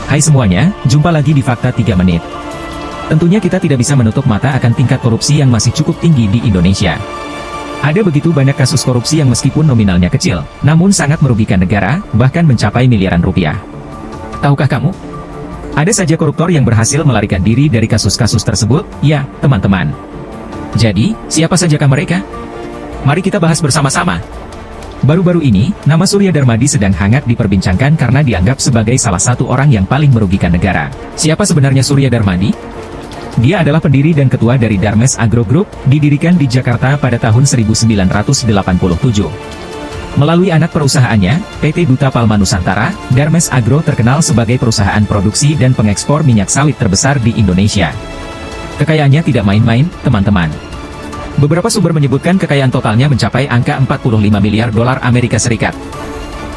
Hai semuanya, jumpa lagi di Fakta 3 Menit. Tentunya kita tidak bisa menutup mata akan tingkat korupsi yang masih cukup tinggi di Indonesia. Ada begitu banyak kasus korupsi yang meskipun nominalnya kecil, namun sangat merugikan negara, bahkan mencapai miliaran rupiah. Tahukah kamu? Ada saja koruptor yang berhasil melarikan diri dari kasus-kasus tersebut, ya, teman-teman. Jadi, siapa sajakah mereka? Mari kita bahas bersama-sama. Baru-baru ini, nama Surya Darmadi sedang hangat diperbincangkan karena dianggap sebagai salah satu orang yang paling merugikan negara. Siapa sebenarnya Surya Darmadi? Dia adalah pendiri dan ketua dari Darmes Agro Group, didirikan di Jakarta pada tahun 1987. Melalui anak perusahaannya, PT Duta Palma Nusantara, Darmes Agro terkenal sebagai perusahaan produksi dan pengekspor minyak sawit terbesar di Indonesia. Kekayaannya tidak main-main, teman-teman. Beberapa sumber menyebutkan kekayaan totalnya mencapai angka 45 miliar dolar Amerika Serikat.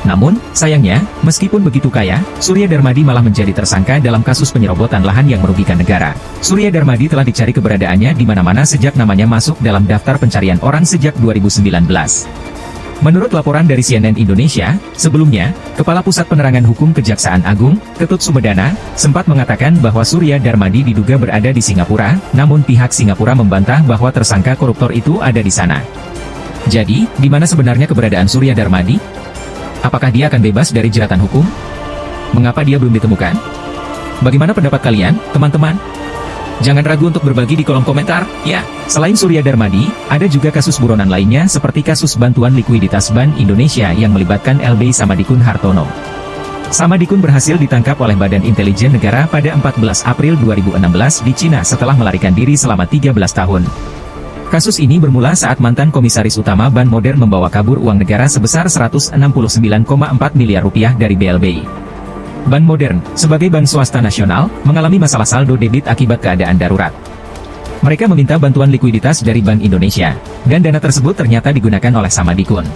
Namun, sayangnya, meskipun begitu kaya, Surya Darmadi malah menjadi tersangka dalam kasus penyerobotan lahan yang merugikan negara. Surya Darmadi telah dicari keberadaannya di mana-mana sejak namanya masuk dalam daftar pencarian orang sejak 2019. Menurut laporan dari CNN Indonesia, sebelumnya, Kepala Pusat Penerangan Hukum Kejaksaan Agung, Ketut Sumedana, sempat mengatakan bahwa Surya Darmadi diduga berada di Singapura, namun pihak Singapura membantah bahwa tersangka koruptor itu ada di sana. Jadi, di mana sebenarnya keberadaan Surya Darmadi? Apakah dia akan bebas dari jeratan hukum? Mengapa dia belum ditemukan? Bagaimana pendapat kalian, teman-teman? Jangan ragu untuk berbagi di kolom komentar, ya. Selain Surya Darmadi, ada juga kasus buronan lainnya seperti kasus bantuan likuiditas Bank Indonesia yang melibatkan LB Samadikun Hartono. Samadikun berhasil ditangkap oleh Badan Intelijen Negara pada 14 April 2016 di Cina setelah melarikan diri selama 13 tahun. Kasus ini bermula saat mantan Komisaris Utama Bank Modern membawa kabur uang negara sebesar 169,4 miliar rupiah dari BLBI. Bank Modern, sebagai bank swasta nasional, mengalami masalah saldo debit akibat keadaan darurat. Mereka meminta bantuan likuiditas dari Bank Indonesia, dan dana tersebut ternyata digunakan oleh Samadikun.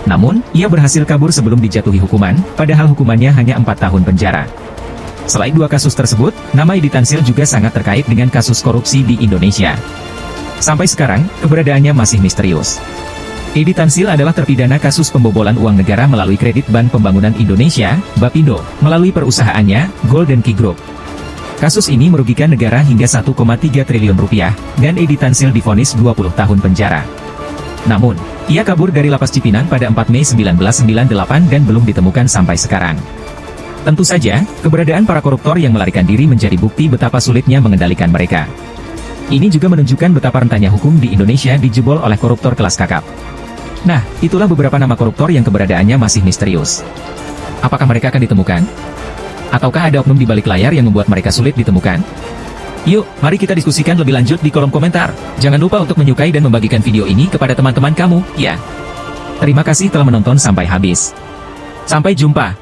Namun, ia berhasil kabur sebelum dijatuhi hukuman, padahal hukumannya hanya 4 tahun penjara. Selain dua kasus tersebut, nama Edi Tansil juga sangat terkait dengan kasus korupsi di Indonesia. Sampai sekarang, keberadaannya masih misterius. Edi Tansil adalah terpidana kasus pembobolan uang negara melalui kredit Bank Pembangunan Indonesia, BAPINDO, melalui perusahaannya, Golden Key Group. Kasus ini merugikan negara hingga 1,3 triliun rupiah, dan Edi Tansil divonis 20 tahun penjara. Namun, ia kabur dari lapas Cipinang pada 4 Mei 1998 dan belum ditemukan sampai sekarang. Tentu saja, keberadaan para koruptor yang melarikan diri menjadi bukti betapa sulitnya mengendalikan mereka. Ini juga menunjukkan betapa rentannya hukum di Indonesia dijebol oleh koruptor kelas kakap. Nah, itulah beberapa nama koruptor yang keberadaannya masih misterius. Apakah mereka akan ditemukan? Ataukah ada oknum di balik layar yang membuat mereka sulit ditemukan? Yuk, mari kita diskusikan lebih lanjut di kolom komentar. Jangan lupa untuk menyukai dan membagikan video ini kepada teman-teman kamu, ya. Terima kasih telah menonton sampai habis. Sampai jumpa.